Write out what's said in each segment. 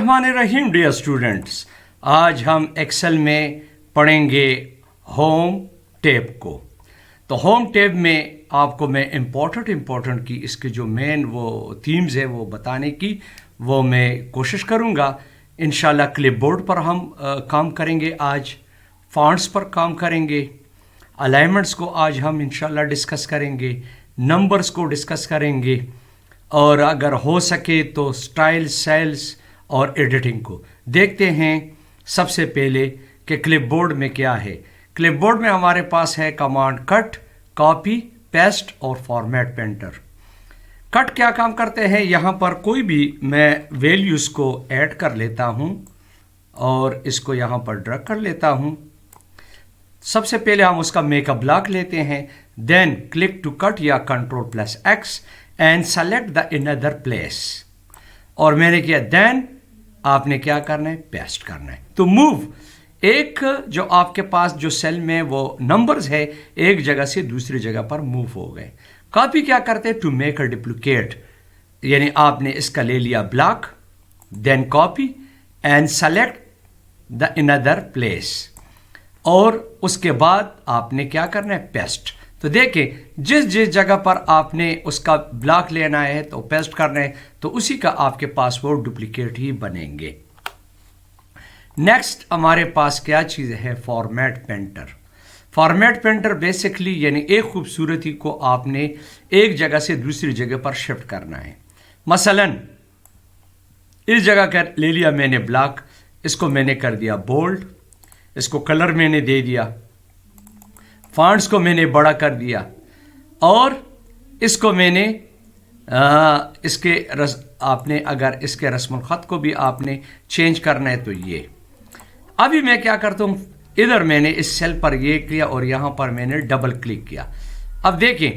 रहीम dear students, आज हम Excel में पढ़ेंगे होम टैब को। तो होम टैब में आपको मैं इम्पोर्टेंट की इसके जो मेन वो थीम्स है वो बताने की वो मैं कोशिश करूँगा। इंशाल्लाह क्लिपबोर्ड पर हम काम करेंगे, आज फॉन्ट्स पर काम करेंगे, अलाइनमेंट्स को आज हम इंशाल्लाह डिस्कस करेंगे, नंबर्स को डिस्कस करेंगे और अगर हो सके तो स्टाइल, सेल्स और एडिटिंग को देखते हैं। सबसे पहले कि क्लिपबोर्ड में क्या है। क्लिपबोर्ड में हमारे पास है कमांड कट, कॉपी, पेस्ट और फॉर्मेट पेंटर। कट क्या काम करते हैं, यहाँ पर कोई भी मैं वैल्यूज़ को ऐड कर लेता हूँ और इसको यहाँ पर ड्रैग कर लेता हूँ। सबसे पहले हम उसका मेकअप ब्लॉक लेते हैं, देन क्लिक टू कट या Ctrl+X and select the another place. और मैंने किया, देन आपने क्या करना है, पेस्ट करना है। तो मूव, एक जो आपके पास जो सेल में वो नंबर्स है एक जगह से दूसरी जगह पर मूव हो गए। कॉपी क्या करते हैं, टू मेक अ डुप्लीकेट, यानी आपने इसका ले लिया block, then copy and select the another place और उसके बाद आपने क्या करना है, पेस्ट। तो देखें जिस जगह पर आपने उसका ब्लॉक लेना है तो पेस्ट करना है, तो उसी का आपके पास वो डुप्लीकेट ही बनेंगे। नेक्स्ट हमारे पास क्या चीज़ है, format painter. Format painter basically यानी एक खूबसूरती को आपने एक जगह से दूसरी जगह पर शिफ्ट करना है। मसलन इस जगह का ले लिया मैंने ब्लॉक, इसको मैंने कर दिया बोल्ड, इसको कलर मैंने दे दिया, फॉन्ट्स को मैंने बड़ा कर दिया और इसको मैंने आपने अगर इसके रस्मुल ख़त को भी आपने चेंज करना है तो ये। अभी मैं क्या करता हूँ, इधर मैंने इस सेल पर ये किया और यहाँ पर मैंने डबल क्लिक किया। अब देखें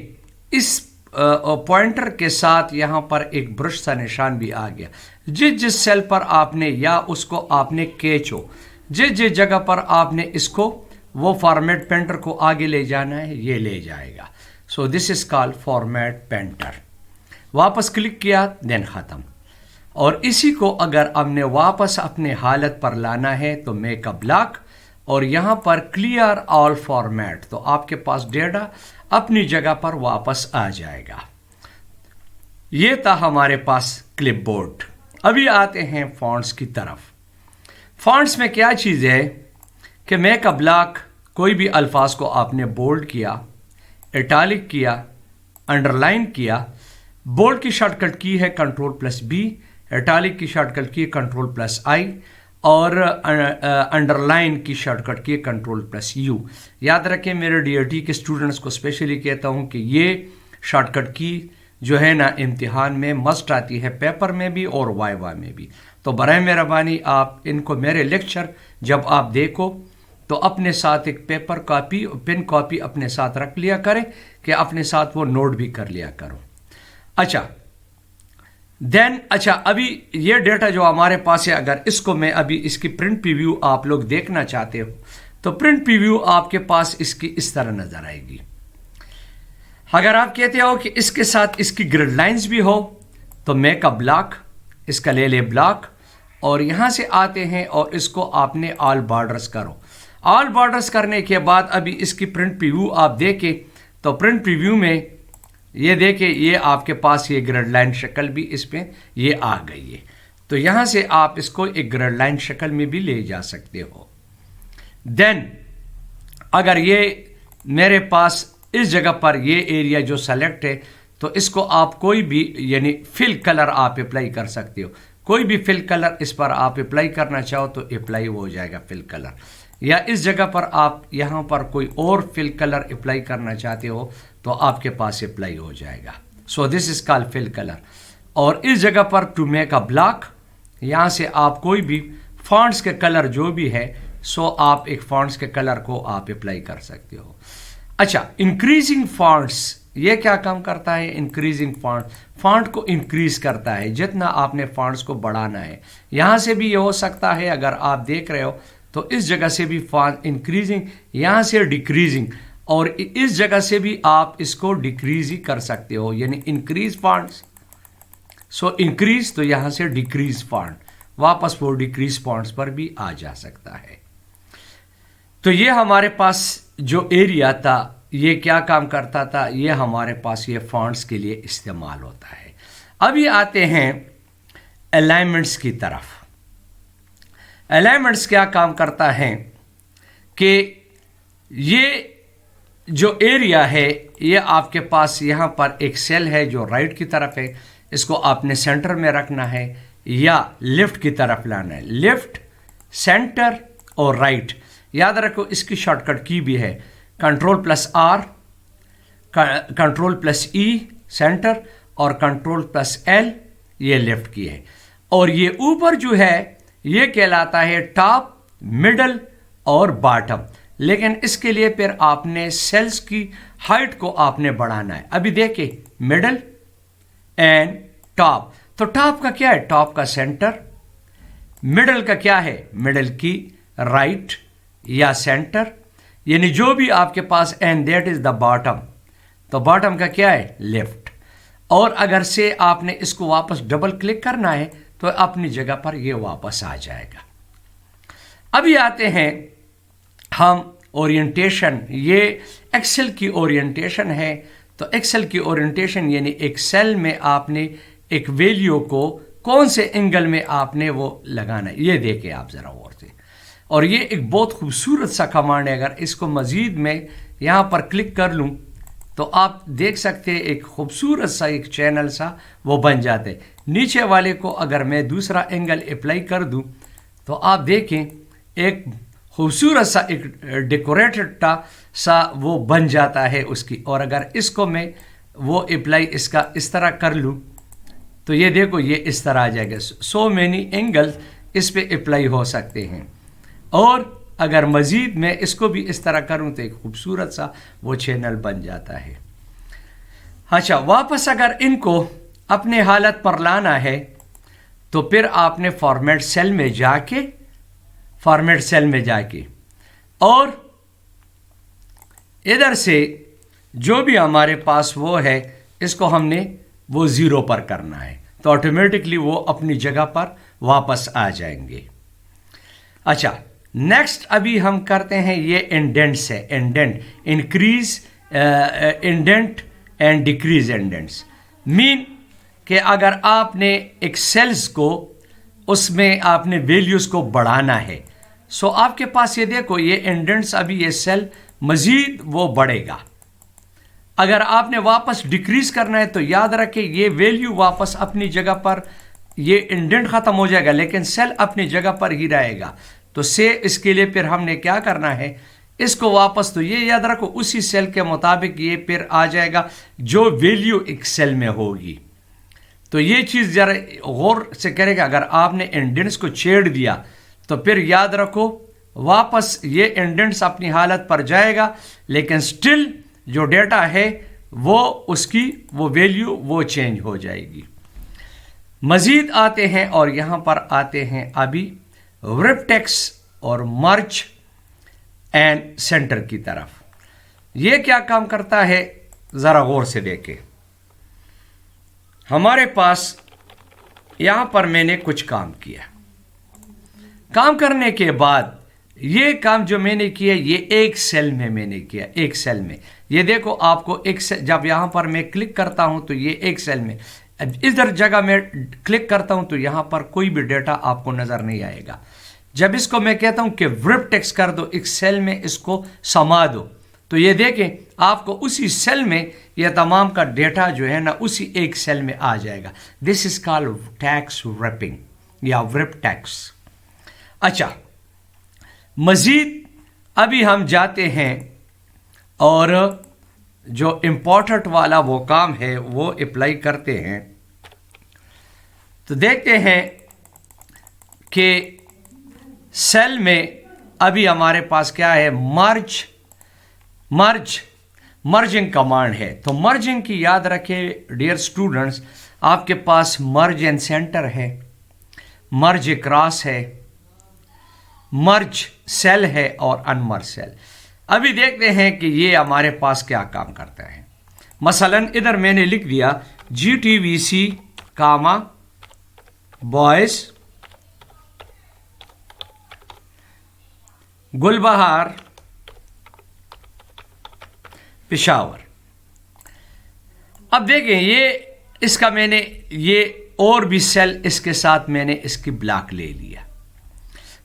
इस पॉइंटर के साथ यहाँ पर एक ब्रश सा निशान भी आ गया। जिस सेल पर आपने या उसको आपने खींचो, जिस जगह पर आपने इसको वो फॉर्मेट पेंटर को आगे ले जाना है, ये ले जाएगा। So this is called format painter. वापस क्लिक किया, देन ख़त्म। और इसी को अगर हमने वापस अपने हालत पर लाना है तो मेक अ ब्लॉक और यहाँ पर क्लियर ऑल फॉर्मेट, तो आपके पास डेटा अपनी जगह पर वापस आ जाएगा। ये था हमारे पास क्लिपबोर्ड। अभी आते हैं फॉन्ट्स की तरफ। फॉन्ट्स में क्या चीज़ है कि मेक अ ब्लॉक, कोई भी अल्फाज को आपने बोल्ड किया, इटालिक किया, अंडरलाइन किया। बोल्ड की शॉर्टकट की है Ctrl+B, इटालिक की शॉर्टकट की Ctrl+I और अंडरलाइन की शॉर्टकट की Ctrl+U। याद रखें, मेरे DRT के स्टूडेंट्स को स्पेशली कहता हूं कि ये शॉर्टकट की जो है ना इम्तिहान में मस्ट आती है, पेपर में भी और वाइवा में भी। तो बराए मेहरबानी आप इनको मेरे लेक्चर जब आप देखो तो अपने साथ एक पेपर कॉपी, पेन कॉपी अपने साथ रख लिया करें कि अपने साथ वो नोट भी कर लिया करो। अच्छा, अभी ये डेटा जो हमारे पास है, अगर इसको मैं अभी इसकी प्रिंट प्रीव्यू आप लोग देखना चाहते हो तो प्रिंट प्रीव्यू आपके पास इसकी इस तरह नजर आएगी। अगर आप कहते हो कि इसके साथ इसकी ग्रिड लाइंस भी हो तो मेक अ ब्लॉक, इसका ले ले ब्लॉक और यहां से आते हैं और इसको आपने ऑल बॉर्डर्स करो। ऑल बॉर्डर्स करने के बाद अभी इसकी प्रिंट प्रीव्यू आप देखें तो प्रिंट प्रीव्यू में ये देखें, ये आपके पास ये ग्रिड लाइन शक्ल भी इस पे ये आ गई है। तो यहां से आप इसको एक ग्रिड लाइन शक्ल में भी ले जा सकते हो। देन अगर ये मेरे पास इस जगह पर ये एरिया जो सेलेक्ट है तो इसको आप कोई भी यानी फिल कलर आप अप्लाई कर सकते हो। कोई भी फिल कलर इस पर आप अप्लाई करना चाहो तो अप्लाई हो जाएगा फिल कलर, या इस जगह पर आप यहाँ पर कोई और फिल कलर अप्लाई करना चाहते हो तो आपके पास अप्लाई हो जाएगा। So this is called fill colour. और इस जगह पर टू मेक अ ब्लॉक, यहाँ से आप कोई भी फॉन्ट्स के कलर जो भी है सो आप एक फॉन्ट्स के कलर को आप अप्लाई कर सकते हो। अच्छा, इंक्रीजिंग फॉन्ट्स ये क्या काम करता है, इंक्रीजिंग फॉन्ट को इंक्रीज करता है। जितना आपने फॉन्ट्स को बढ़ाना है, यहाँ से भी ये हो सकता है, अगर आप देख रहे हो तो इस जगह से भी फॉन्ट इंक्रीजिंग, यहाँ से डिक्रीजिंग और इस जगह से भी आप इसको डिक्रीज ही कर सकते हो, यानी इंक्रीज फॉन्ट्स। सो इंक्रीज तो यहाँ से डिक्रीज फॉन्ट, واپس وہ ڈیکریز فونٹس پر بھی آ جا سکتا ہے. تو یہ ہمارے پاس جو ایریا تھا یہ کیا کام کرتا تھا, یہ ہمارے پاس یہ فونٹس کے لیے استعمال ہوتا ہے. ابھی آتے ہیں الائنمنٹس کی طرف. الائنمنٹس کیا کام کرتا ہے کہ یہ جو ایریا ہے یہ آپ کے پاس یہاں پر ایک سیل ہے جو رائٹ کی طرف ہے, اس کو آپ نے سینٹر میں رکھنا ہے یا لیفٹ کی طرف لانا ہے. لیفٹ, سینٹر اور رائٹ. یاد رکھو اس کی شارٹ کٹ کی بھی ہے Ctrl+R, Ctrl+E سینٹر اور Ctrl+L یہ لیفٹ کی ہے. اور یہ اوپر جو ہے یہ کہلاتا ہے ٹاپ, مڈل اور باٹم. لیکن اس کے لیے پھر آپ نے سیلز کی ہائٹ کو آپ نے بڑھانا ہے. ابھی دیکھیں مڈل اینڈ ٹاپ. تو ٹاپ کا کیا ہے, ٹاپ کا سینٹر. مڈل کا کیا ہے, مڈل کی رائٹ یا سینٹر, یعنی جو بھی آپ کے پاس, and that is the bottom. تو باٹم کا کیا ہے, لیفٹ. اور اگر سے آپ نے اس کو واپس ڈبل کلک کرنا ہے تو اپنی جگہ پر یہ واپس آ جائے گا. ابھی آتے ہیں ہم اورینٹیشن. یہ ایکسل کی اورینٹیشن ہے. تو ایکسل کی اورینٹیشن یعنی ایک سیل میں آپ نے ایک ویلیو کو کون سے اینگل میں آپ نے وہ لگانا ہے. یہ دیکھیں آپ ذرا غور سے. اور یہ ایک بہت خوبصورت سا کمانڈ ہے. اگر اس کو مزید میں یہاں پر کلک کر لوں تو آپ دیکھ سکتے ہیں ایک خوبصورت سا ایک چینل سا وہ بن جاتے. نیچے والے کو اگر میں دوسرا اینگل اپلائی کر دوں تو آپ دیکھیں ایک خوبصورت سا ایک ڈیکوریٹڈ سا وہ بن جاتا ہے اس کی. اور اگر اس کو میں وہ اپلائی اس کا اس طرح کر لوں تو یہ دیکھو یہ اس طرح آ جائے گا. سو مینی اینگل اس پہ اپلائی ہو سکتے ہیں. اور اگر مزید میں اس کو بھی اس طرح کروں تو ایک خوبصورت سا وہ چینل بن جاتا ہے. اچھا, واپس اگر ان کو اپنے حالت پر لانا ہے تو پھر آپ نے فارمیٹ سیل میں جا کے اور ادھر سے جو بھی ہمارے پاس وہ ہے اس کو ہم نے وہ 0 پر کرنا ہے تو آٹومیٹکلی وہ اپنی جگہ پر واپس آ جائیں گے. اچھا, نیکسٹ ابھی ہم کرتے ہیں یہ انڈینٹس ہے. Indent, increase indent and decrease indents. مین کہ اگر آپ نے ایک سیلز کو اس میں آپ نے ویلیوز کو بڑھانا ہے سو آپ کے پاس یہ دیکھو یہ انڈینٹس ابھی یہ سیل مزید وہ بڑھے گا. اگر آپ نے واپس ڈیکریز کرنا ہے تو یاد رکھیں یہ ویلیو واپس اپنی جگہ پر, یہ انڈینٹ ختم ہو جائے گا لیکن سیل اپنی جگہ پر ہی رہے گا. تو اس کے لیے پھر ہم نے کیا کرنا ہے, اس کو واپس, تو یہ یاد رکھو اسی سیل کے مطابق یہ پھر آ جائے گا جو ویلیو ایک سیل میں ہوگی. تو یہ چیز ذرا غور سے کرے گا. اگر آپ نے انڈینٹس کو چھیڑ دیا تو پھر یاد رکھو واپس یہ انڈینٹس اپنی حالت پر جائے گا لیکن سٹل جو ڈیٹا ہے وہ اس کی وہ ویلیو وہ چینج ہو جائے گی. مزید آتے ہیں اور یہاں پر آتے ہیں ابھی ورپٹیکس اور مرج اینڈ سینٹر کی طرف. یہ کیا کام کرتا ہے ذرا غور سے دیکھیں. ہمارے پاس یہاں پر میں نے کچھ کام کیا. کام کرنے کے بعد یہ کام جو میں نے کیا یہ ایک سیل میں نے کیا. ایک سیل میں یہ دیکھو آپ کو ایک جب یہاں پر میں کلک کرتا ہوں تو یہ ایک سیل میں, ادھر جگہ میں کلک کرتا ہوں تو یہاں پر کوئی بھی ڈیٹا آپ کو نظر نہیں آئے گا. جب اس کو میں کہتا ہوں کہ ورپٹیکس کر دو, ایک سیل میں اس کو سما دو, تو یہ دیکھیں آپ کو اسی سیل میں یہ تمام کا ڈیٹا جو ہے نا اسی ایک سیل میں آ جائے گا. دس از کالڈ ٹیکسٹ ریپنگ یا ورپٹیکس. اچھا, مزید ابھی ہم جاتے ہیں اور جو امپورٹنٹ والا وہ کام ہے وہ اپلائی کرتے ہیں. تو دیکھتے ہیں کہ سیل میں ابھی ہمارے پاس کیا ہے, مرجنگ کمانڈ ہے. تو مرجنگ کی یاد رکھیں ڈیئر اسٹوڈنٹس, آپ کے پاس مرج اینڈ سینٹر ہے, مرج اکراس ہے, مرج سیل ہے اور انمرج سیل. ابھی دیکھتے ہیں کہ یہ ہمارے پاس کیا کام کرتا ہے. مثلا ادھر میں نے لکھ دیا GTVC کاما بوائز गुलबहार पेशावर। अब देखें ये इसका मैंने ये और भी सेल इसके साथ मैंने इसकी ब्लॉक ले लिया।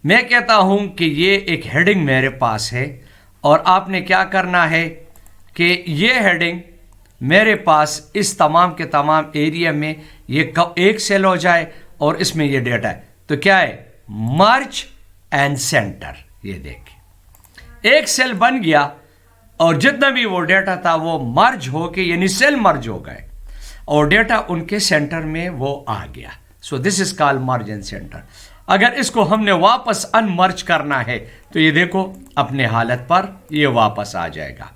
मैं कहता हूं कि ये एक हेडिंग मेरे पास है और आपने क्या करना है कि ये हेडिंग मेरे पास इस तमाम के तमाम एरिया में ये एक सेल हो जाए और इसमें ये डेटा है। तो क्या है, मर्ज एंड सेंटर। ये देखिए एक सेल बन गया और जितना भी वो डेटा था वो मर्ज होके यानी सेल मर्ज हो गए और डेटा उनके सेंटर में वो आ गया। सो this is called merge and centre. अगर इसको हमने वापस अनमर्ज करना है तो ये देखो अपने हालत पर ये वापस आ जाएगा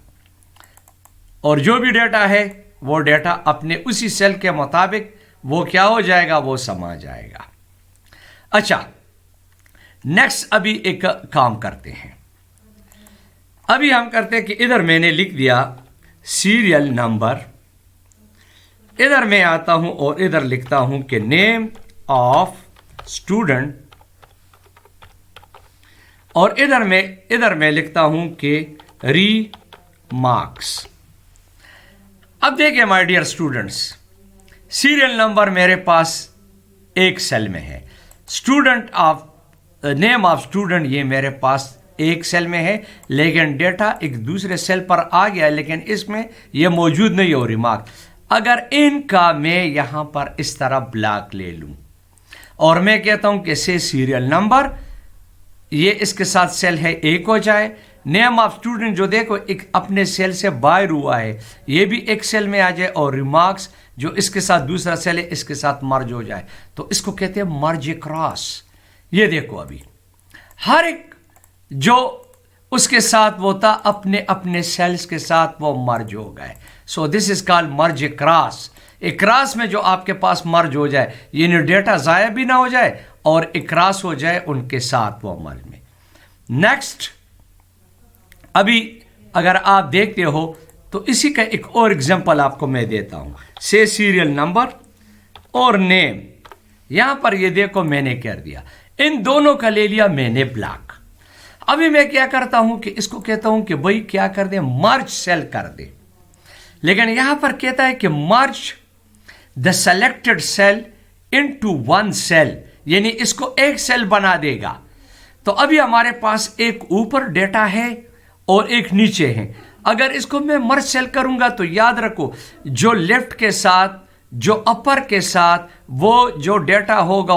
और जो भी डेटा है वो डेटा अपने उसी सेल के मुताबिक वो क्या हो जाएगा, वो समा जाएगा। अच्छा, नेक्स्ट अभी एक काम करते हैं। अभी हम करते हैं कि इधर मैंने लिख दिया सीरियल नंबर, इधर मैं आता हूं और इधर लिखता हूं कि नेम ऑफ स्टूडेंट और इधर मैं लिखता हूं कि री मार्क्स। अब देखिए my dear students, serial number मेरे पास एक सेल में है, student of name of student ये मेरे पास एक सेल में है, लेकिन डेटा एक दूसरे सेल पर आ गया लेकिन इसमें ये मौजूद नहीं हो रिमार्क। अगर इनका मैं यहां पर इस तरह ब्लॉक ले लूं और मैं कहता हूं कि से सीरियल नंबर ये इसके साथ सेल है एक हो जाए, नेम ऑफ स्टूडेंट जो देखो एक अपने सेल से बाहर हुआ है ये भी एक सेल में आ जाए और रिमार्क्स जो इसके साथ दूसरा सेल है इसके साथ मर्ज हो जाए, तो इसको कहते हैं मर्ज क्रॉस। ये देखो अभी हर एक जो उसके साथ वो था अपने अपने सेल्स के साथ वो मर्ज हो गए। सो this is called merge cross. एक क्रॉस में जो आपके पास मर्ज हो जाए यानी डेटा जाया भी ना हो जाए और एक क्रॉस हो जाए उनके साथ वो मर्ज में। नेक्स्ट अभी अगर आप देखते हो तो इसी का एक और एग्जांपल आपको मैं देता हूं, से सीरियल नंबर और नेम। यहां पर ये देखो मैंने कर दिया, इन दोनों का ले लिया मैंने ब्लॉक। अभी मैं क्या करता हूं कि इसको कहता हूं कि भाई क्या कर दे, मर्ज सेल कर दे, लेकिन यहां पर कहता है कि merge the selected cell into one cell, यानी इसको एक सेल बना देगा। तो अभी हमारे पास एक ऊपर डेटा है और एक नीचे है। अगर इसको मैं मर्ज सेल करूंगा तो याद रखो जो लेफ्ट के साथ जो अपर के साथ वो जो डेटा होगा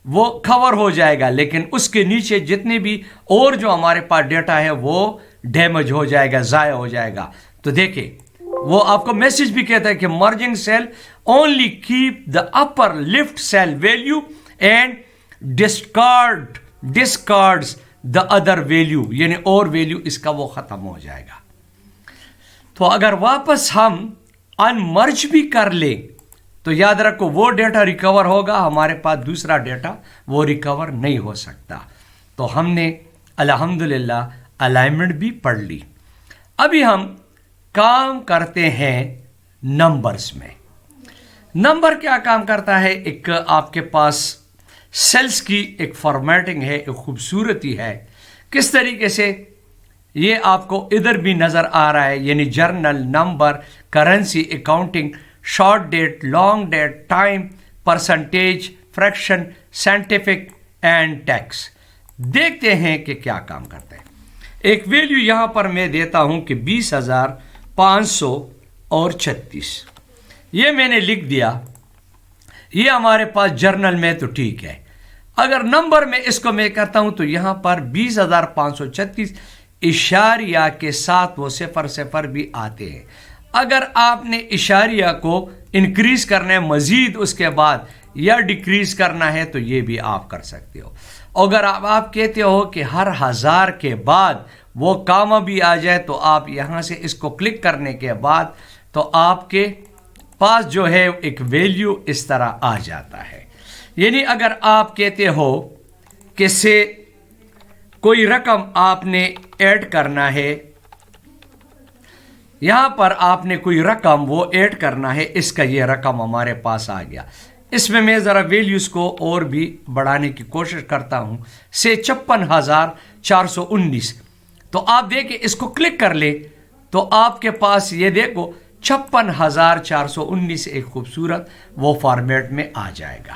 वो कवर हो जाएगा, लेकिन उसके नीचे जितने भी और जो हमारे पास डेटा है वो डैमेज हो जाएगा, जाया हो जाएगा। तो देखिए वो आपको मैसेज भी कहता है कि merging cell only keep the upper left cell value and discards the other value, यानी और वैल्यू इसका वो खत्म हो जाएगा। तो अगर वापस हम अनमर्ज भी कर ले तो याद रखो वो डेटा रिकवर होगा, हमारे पास दूसरा डेटा वो रिकवर नहीं हो सकता। तो हमने अल्हम्दुलिल्लाह अलाइनमेंट भी पढ़ ली। अभी हम काम करते हैं नंबर्स में। नंबर क्या काम करता है, एक आपके पास सेल्स की एक फॉर्मेटिंग है, एक खूबसूरती है। किस तरीके से ये आपको इधर भी नजर आ रहा है, यानी general, number, currency, accounting, short date, long date, time, percentage, fraction, scientific and tax. देखते हैं कि क्या काम करते हैं। एक वैल्यू यहां पर मैं देता हूं कि 20,536, ये मैंने लिख दिया। ये हमारे पास जर्नल में तो ठीक है। अगर नंबर में इसको मैं करता हूं तो यहां पर 20,536 इशारिया के साथ वो सिफर सिफर भी आते हैं। अगर आपने इशारिया को इंक्रीज करना है मजीद उसके बाद या डिक्रीज करना है तो ये भी आप कर सकते हो। अगर आप कहते हो कि हर 1000 के बाद वो कामा भी आ जाए तो आप यहां से इसको क्लिक करने के बाद तो आपके पास जो है एक वैल्यू इस तरह आ जाता है। यानी अगर आप कहते हो कि से कोई रकम आपने ऐड करना है, यहां पर आपने कोई रकम वो ऐड करना है, इसका ये रकम हमारे पास आ गया। اس میں ذرا ویلیوز کو اور بھی بڑھانے کی کوشش کرتا ہوں سے 56,419. تو آپ دیکھیں اس کو کلک کر لیں تو آپ کے پاس یہ دیکھو 56,419 ایک خوبصورت وہ فارمیٹ میں آ جائے گا.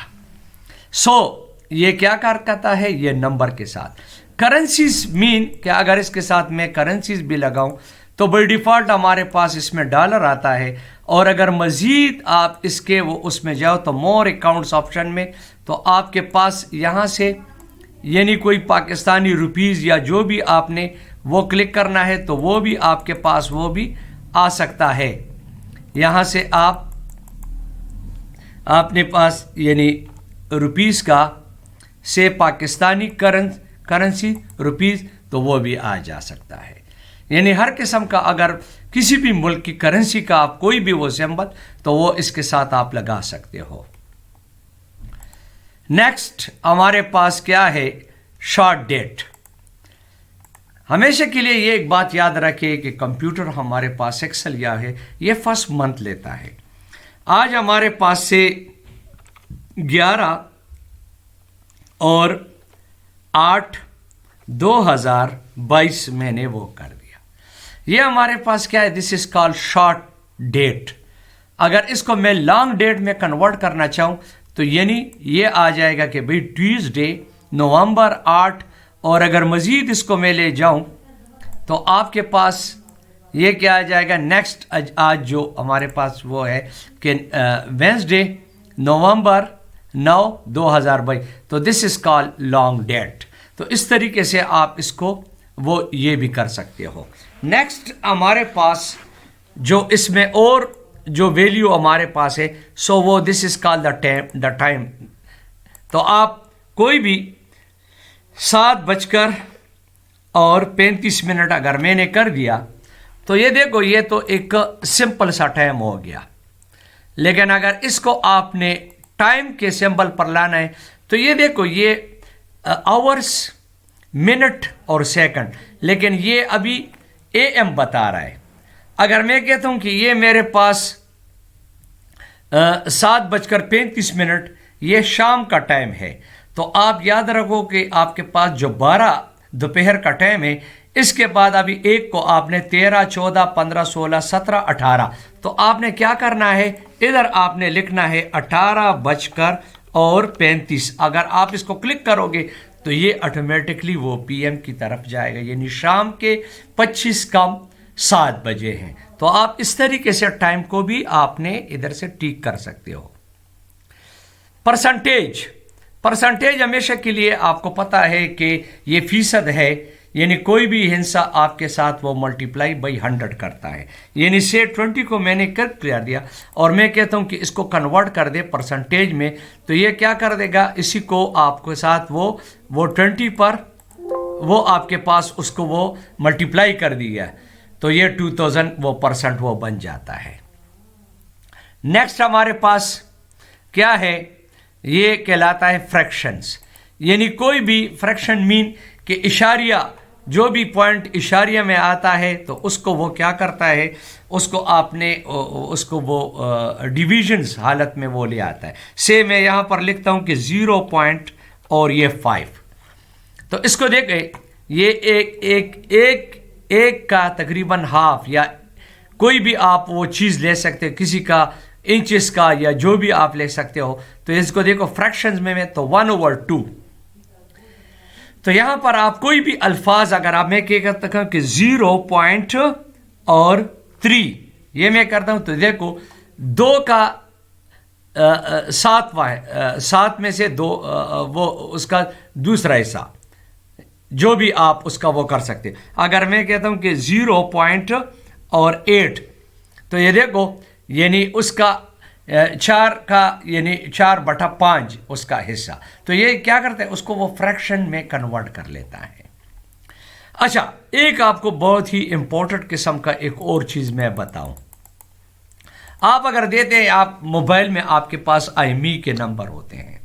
یہ کیا کرتا ہے یہ نمبر کے ساتھ. کرنسیز مین کہ اگر اس کے ساتھ میں کرنسیز بھی لگاؤں تو بائی ڈیفالٹ ہمارے پاس اس میں ڈالر آتا ہے, اور اگر مزید آپ اس کے اس میں جاؤ تو مور اکاؤنٹس آپشن میں تو آپ کے پاس یہاں سے یعنی کوئی پاکستانی روپیز یا جو بھی آپ نے وہ کلک کرنا ہے تو وہ بھی آپ کے پاس وہ بھی آ سکتا ہے. یہاں سے آپ نے پاس یعنی روپیز کا سے پاکستانی کرنسی روپیز تو وہ بھی آ جا سکتا ہے. یعنی ہر قسم کا اگر کسی بھی ملک کی کرنسی کا آپ کوئی بھی وہ سمبل تو وہ اس کے ساتھ آپ لگا سکتے ہو. نیکسٹ ہمارے پاس کیا ہے شارٹ ڈیٹ. ہمیشہ کے لیے یہ ایک بات یاد رکھے کہ کمپیوٹر ہمارے پاس ایکسل یا ہے یہ فرسٹ منتھ لیتا ہے. آج ہمارے پاس سے 11/8/2022 میں نے وہ کر دیا. یہ ہمارے پاس کیا ہے دس از کال شارٹ ڈیٹ. اگر اس کو میں لانگ ڈیٹ میں کنورٹ کرنا چاہوں تو یعنی یہ آ جائے گا کہ بھئی ٹیوزڈے نومبر 8, اور اگر مزید اس کو میں لے جاؤں تو آپ کے پاس یہ کیا آ جائے گا نیکسٹ آج جو ہمارے پاس وہ ہے کہ وینسڈے نومبر 9, 2022. تو دس از کال لانگ ڈیٹ. تو اس طریقے سے آپ اس کو وہ یہ بھی کر سکتے ہو. نیکسٹ ہمارے پاس جو اس میں اور جو ویلیو ہمارے پاس ہے وہ دس از کال دا ٹائم. تو آپ کوئی بھی 7:35 اگر میں نے کر دیا تو یہ دیکھو یہ تو ایک سمپل سا ٹائم ہو گیا. لیکن اگر اس کو آپ نے ٹائم کے سمبل پر لانا ہے تو یہ دیکھو یہ آورس منٹ اور سیکنڈ, لیکن یہ ابھی AM بتا رہا ہے. اگر میں کہتا ہوں کہ یہ میرے پاس 7:35 یہ شام کا ٹائم ہے تو آپ یاد رکھو کہ آپ کے پاس جو 12 دوپہر کا ٹائم ہے اس کے بعد ابھی ایک کو آپ نے 13, 14, 15, 16, 17, 18 تو آپ نے کیا کرنا ہے ادھر آپ نے لکھنا ہے 18:35. اگر آپ اس کو کلک کرو گے تو یہ آٹومیٹکلی وہ PM کی طرف جائے گا, یعنی شام کے 7 بجے ہیں. تو آپ اس طریقے سے ٹائم کو بھی آپ نے ادھر سے ٹیک کر سکتے ہو. پرسنٹیج ہمیشہ کے لیے آپ کو پتا ہے کہ یہ فیصد ہے, یعنی کوئی بھی ہنسا آپ کے ساتھ وہ ملٹیپلائی بائی 100 کرتا ہے. یعنی سے 20 کو میں نے کر دیا اور میں کہتا ہوں کہ اس کو کنورٹ کر دے پرسنٹیج میں تو یہ کیا کر دے گا اسی کو آپ کے ساتھ وہ 20 پر وہ آپ کے پاس اس کو وہ ملٹیپلائی کر دیا تو یہ 2000 وہ % وہ بن جاتا ہے. نیکسٹ ہمارے پاس کیا ہے یہ کہلاتا ہے فریکشنز. یعنی کوئی بھی فریکشن مین کہ اشاریہ جو بھی پوائنٹ اشاریہ میں آتا ہے تو اس کو وہ کیا کرتا ہے اس کو آپ نے اس کو وہ ڈیویژنز حالت میں وہ لے آتا ہے. سے میں یہاں پر لکھتا ہوں کہ 0 پوائنٹ اور یہ 5. تو اس کو دیکھیں یہ ایک کا تقریباً ہاف یا کوئی بھی آپ وہ چیز لے سکتے کسی کا انچز کا یا جو بھی آپ لے سکتے ہو. تو اس کو دیکھو فریکشنز میں تو 1/2. تو یہاں پر آپ کوئی بھی الفاظ اگر آپ میں کیا کرتا ہوں کہ 0.3 یہ میں کرتا ہوں تو دیکھو 2 کا 7واں ہے 7 میں سے 2 وہ اس کا دوسرا حصہ جو بھی آپ اس کا وہ کر سکتے. اگر میں کہتا ہوں کہ 0.8 تو یہ دیکھو یعنی اس کا 4 کا یعنی 4/5 اس کا حصہ. تو یہ کیا کرتا ہے اس کو وہ فریکشن میں کنورٹ کر لیتا ہے. اچھا ایک آپ کو بہت ہی امپورٹنٹ قسم کا ایک اور چیز میں بتاؤں. آپ اگر دیتے ہیں آپ موبائل میں آپ کے پاس IMEI کے نمبر ہوتے ہیں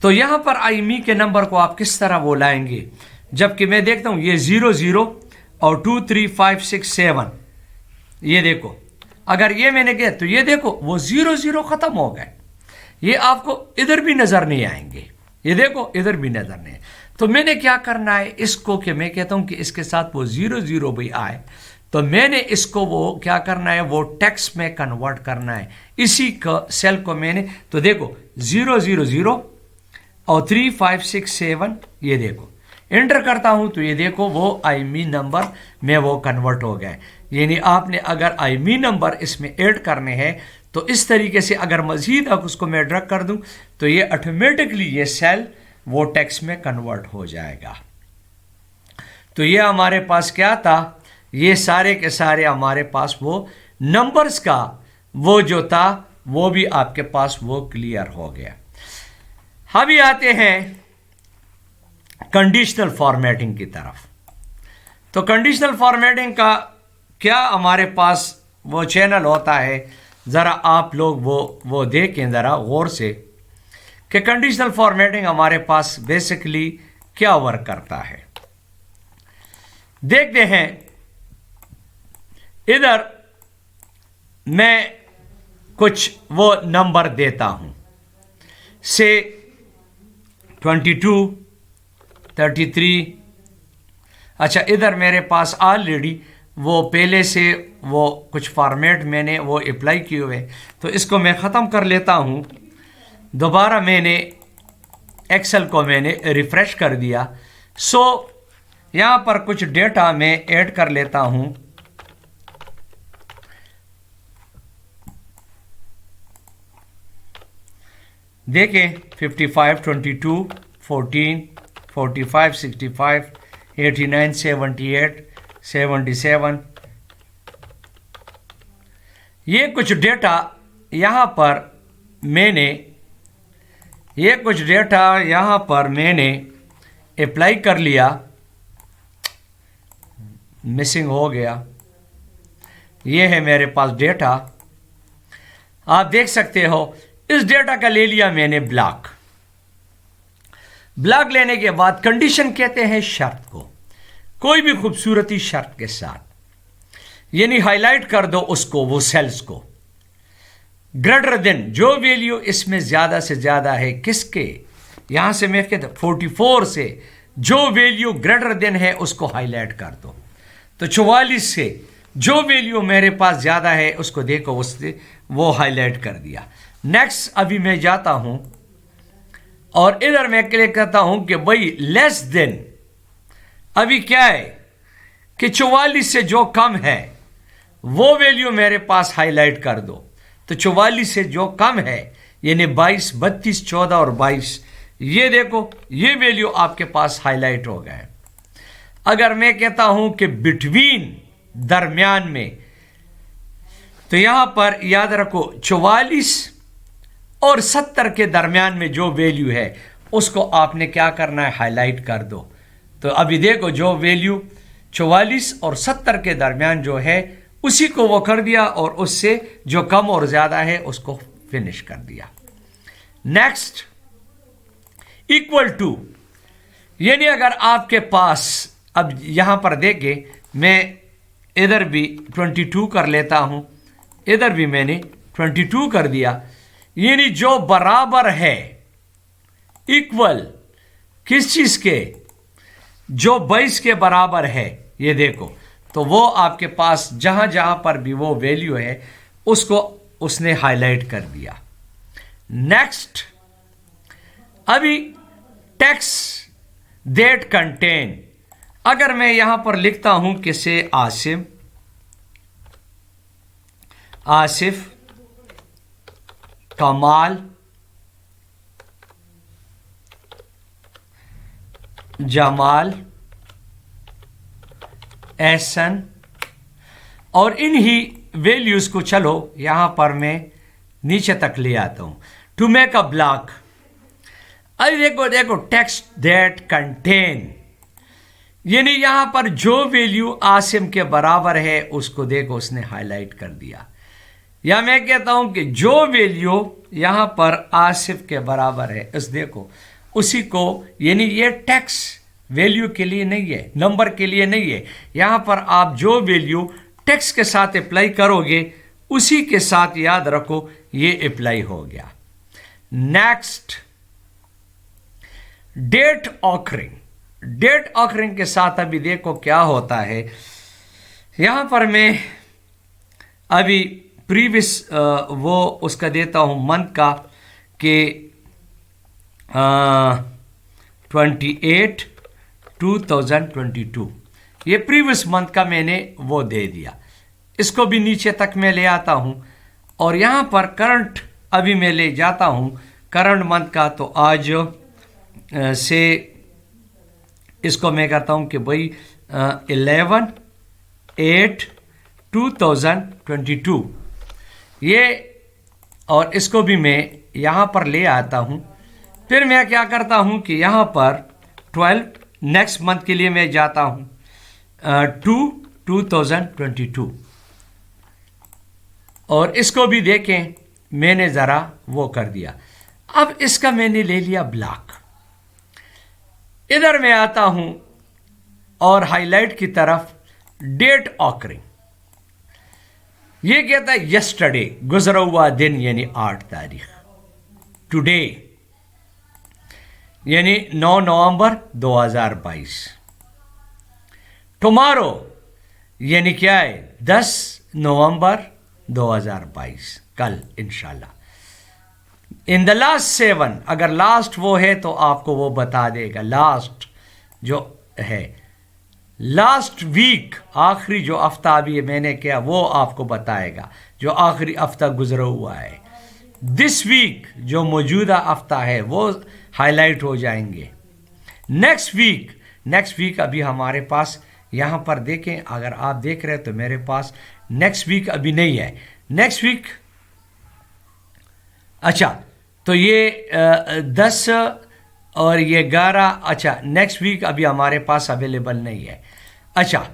تو یہاں پر IMEI کے نمبر کو آپ کس طرح وہ لائیں گے جبکہ میں دیکھتا ہوں یہ 00 اور 2 3 5 6 7 یہ دیکھو اگر یہ میں نے کہا تو یہ دیکھو وہ 00 ختم ہو گئے. یہ آپ کو ادھر بھی نظر نہیں آئیں گے، یہ دیکھو ادھر بھی نظر نہیں. تو میں نے کیا کرنا ہے اس کو، کہ میں کہتا ہوں کہ اس کے ساتھ وہ 00 بھی آئے، تو میں نے اس کو وہ کیا کرنا ہے، وہ ٹیکسٹ میں کنورٹ کرنا ہے. اسی کا سیل کو میں نے، تو دیکھو 000 اور 3567، یہ دیکھو انٹر کرتا ہوں تو یہ دیکھو وہ آئی می نمبر میں وہ کنورٹ ہو گئے. یعنی آپ نے اگر آئی می نمبر اس میں ایڈ کرنے ہیں تو اس طریقے سے اگر مزید اب اس کو میں ڈرگ کر دوں تو یہ آٹومیٹکلی یہ سیل وہ ٹیکسٹ میں کنورٹ ہو جائے گا. تو یہ ہمارے پاس کیا تھا، یہ سارے کے سارے ہمارے پاس وہ نمبرز کا وہ جو تھا وہ بھی آپ کے پاس وہ کلیئر ہو گیا. ابھی آتے ہیں کنڈیشنل فارمیٹنگ کی طرف. تو کنڈیشنل فارمیٹنگ کا کیا ہمارے پاس وہ چینل ہوتا ہے، ذرا آپ لوگ وہ دیکھیں ذرا غور سے کہ کنڈیشنل فارمیٹنگ ہمارے پاس بیسکلی کیا ورک کرتا ہے. دیکھتے ہیں ادھر میں کچھ وہ نمبر دیتا ہوں، سے 22 33. اچھا ادھر میرے پاس آلریڈی وہ پہلے سے وہ کچھ فارمیٹ میں نے وہ اپلائی کیے ہوئے، تو اس کو میں ختم کر لیتا ہوں. دوبارہ میں نے ایکسل کو میں نے ریفریش کر دیا. سو یہاں پر کچھ ڈیٹا میں ایڈ کر لیتا ہوں. دیکھیں 55 22 14 45 65 89 78 77. یہ کچھ ڈیٹا یہاں پر میں نے اپلائی کر لیا. مسنگ ہو گیا. یہ ہے میرے پاس ڈیٹا، آپ دیکھ سکتے ہو. اس ڈیٹا کا لے لیا میں نے بلاک لینے کے بعد کنڈیشن کہتے ہیں شرط کو، کوئی بھی خوبصورتی شرط کے ساتھ، یعنی ہائی لائٹ کر دو اس کو، وہ سیلز کو. گریٹر دین جو ویلیو اس میں زیادہ سے زیادہ ہے کس کے، یہاں سے میں کہتا 44 سے جو ویلیو گریٹر دین ہے اس کو ہائی لائٹ کر دو. تو 44 سے جو ویلیو میرے پاس زیادہ ہے اس کو دیکھو، اس سے وہ ہائی لائٹ کر دیا. نیکسٹ ابھی میں جاتا ہوں اور ادھر میں کلک کرتا ہوں کہ بھائی لیس دین، ابھی کیا ہے کہ 44 سے جو کم ہے وہ ویلیو میرے پاس ہائی لائٹ کر دو. تو 44 سے جو کم ہے یعنی 22 32 14 اور 22، یہ دیکھو یہ ویلیو آپ کے پاس ہائی لائٹ ہو گئے. اگر میں کہتا ہوں کہ بٹوین، درمیان میں، تو یہاں پر یاد رکھو 44 اور 70 کے درمیان میں جو ویلیو ہے اس کو آپ نے کیا کرنا ہے، ہائی لائٹ کر دو. تو ابھی دیکھو جو ویلیو 44 اور 70 کے درمیان جو ہے اسی کو وہ کر دیا، اور اس سے جو کم اور زیادہ ہے اس کو فنش کر دیا. نیکسٹ ایکول ٹو، یعنی اگر آپ کے پاس، اب یہاں پر دیکھیں میں ادھر بھی 22 کر لیتا ہوں، ادھر بھی میں نے 22 کر دیا. یعنی جو برابر ہے، ایکول کس چیز کے، جو 22 کے برابر ہے، یہ دیکھو. تو وہ آپ کے پاس جہاں جہاں پر بھی وہ ویلیو ہے اس کو اس نے ہائی لائٹ کر دیا. نیکسٹ ابھی ٹیکس دیٹ کنٹین، اگر میں یہاں پر لکھتا ہوں کہ سے آصف کمال جمال احسن، اور انہی ویلیوز کو چلو یہاں پر میں نیچے تک لے آتا ہوں. ٹو میک اے بلاک، ابھی دیکھو ٹیکسٹ دیٹ کنٹین، یعنی یہاں پر جو ویلیو آصم کے برابر ہے اس کو دیکھو اس نے ہائی لائٹ کر دیا. یا میں کہتا ہوں کہ جو ویلیو یہاں پر آصف کے برابر ہے اس دیکھو اسی کو، یعنی یہ ٹیکس ویلیو کے لیے نہیں ہے، نمبر کے لیے نہیں ہے. یہاں پر آپ جو ویلیو ٹیکس کے ساتھ اپلائی کرو گے اسی کے ساتھ یاد رکھو یہ اپلائی ہو گیا. Next date occurring. Date occurring के साथ अभी देखो क्या होता है। यहां पर मैं अभी प्रीवियस वो उसका देता हूं मंथ का कि 28/2022 ये प्रीवियस मंथ का मैंने वो दे दिया। इसको भी नीचे तक मैं ले आता हूं और यहां पर करंट अभी मैं ले जाता हूं करंट मंथ का। तो आज से इसको मैं करता हूं कि भाई 11/8/2022 ये, और इसको भी मैं यहां पर ले आता हूं। फिर मैं क्या करता हूं कि यहां पर 12 नेक्स्ट मंथ के लिए मैं जाता हूं 2022 और इसको भी देखें मैंने ज़रा वो कर दिया। अब इसका मैंने ले लिया ब्लॉक। इधर मैं आता हूं और हाईलाइट की तरफ डेट ऑकरिंग। ये कहता है यस्टरडे, गुजरा हुआ दिन यानी 8 तारीख। टुडे यानी 9 नवंबर 2022। टुमारो यानी क्या है 10 नवंबर 2022, कल इंशाल्लाह। इन द लास्ट 7, अगर लास्ट वो है तो आपको वो बता देगा। लास्ट जो है लास्ट वीक, आखिरी जो हफ्ता अभी मैंने किया वो आपको बताएगा, जो आखिरी हफ्ता गुजरा हुआ है। दिस वीक जो मौजूदा हफ्ता है वो हाईलाइट हो जाएंगे। नेक्स्ट वीक अभी हमारे पास यहां पर देखें, अगर आप देख रहे हैं तो मेरे पास नेक्स्ट वीक अभी नहीं है। नेक्स्ट वीक अच्छा, तो ये 10 और ये 11, अच्छा नेक्स्ट वीक अभी हमारे पास अवेलेबल नहीं है। अच्छा,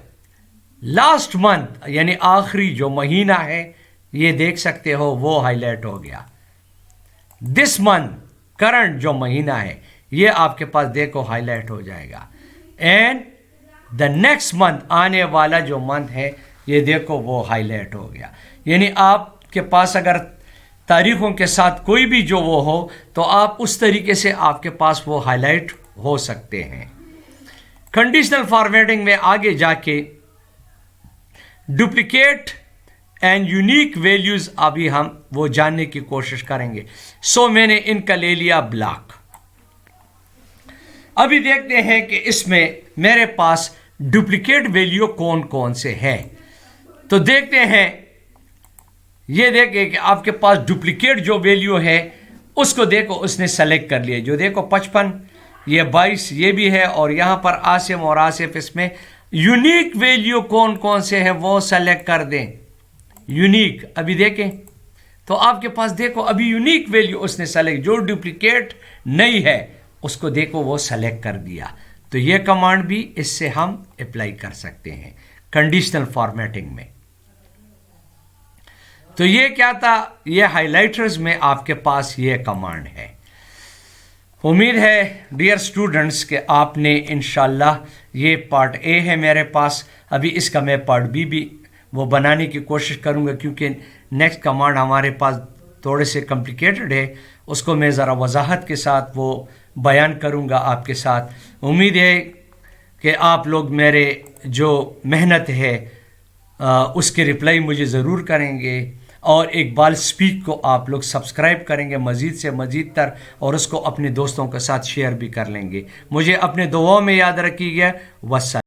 लास्ट मंथ यानी आखिरी जो महीना है ये देख सकते हो वो हाईलाइट हो गया। दिस मंथ करंट जो महीना है ये आपके पास देखो हाईलाइट हो जाएगा। एंड द नेक्स्ट मंथ आने वाला जो मंथ है ये देखो वो हाईलाइट हो गया। यानी आपके पास अगर तारीखों के साथ कोई भी जो वो हो तो आप उस तरीके से आपके पास वो हाईलाइट हो सकते हैं। कंडीशनल फॉर्मेटिंग में आगे जाके डुप्लीकेट एंड यूनिक वैल्यूज अभी हम वो जानने की कोशिश करेंगे। सो मैंने इनका ले लिया ब्लॉक। अभी देखते हैं कि इसमें मेरे पास डुप्लीकेट वैल्यू कौन कौन से हैं। तो देखते हैं, ये देखें कि आपके पास डुप्लीकेट जो वैल्यू है उसको देखो उसने सेलेक्ट कर लिया। जो देखो 55, ये 22 ये भी है, और यहां पर आसिम और आसिफ इसमें यूनिक वैल्यू कौन कौन से हैं वो सेलेक्ट कर दें। यूनिक अभी देखें तो आपके पास देखो अभी यूनिक वैल्यू उसने सेलेक्ट, जो डुप्लीकेट नहीं है उसको देखो वो सेलेक्ट कर दिया। तो ये कमांड भी इससे हम अप्लाई कर सकते हैं कंडीशनल फॉर्मेटिंग में। तो ये क्या था, ये हाइलाइटर्स में आपके पास ये कमांड है। उम्मीद है डियर स्टूडेंट्स कि आपने इंशाल्लाह, ये पार्ट ए है मेरे पास, अभी इसका मैं पार्ट बी भी वो बनाने की कोशिश करूंगा क्योंकि नेक्स्ट कमांड हमारे पास थोड़े से कॉम्प्लिकेटेड है, उसको मैं ज़रा वजाहत के साथ वो बयान करूंगा आपके साथ। उम्मीद है कि आप लोग मेरे जो मेहनत है उसके रिप्लाई मुझे ज़रूर करेंगे, और एक बार स्पीक को आप लोग सब्सक्राइब करेंगे मज़ीद से मज़ीद तर, और उसको अपने दोस्तों के साथ शेयर भी कर लेंगे। मुझे अपने दुआओं में याद रखिएगा। वस्सलाम।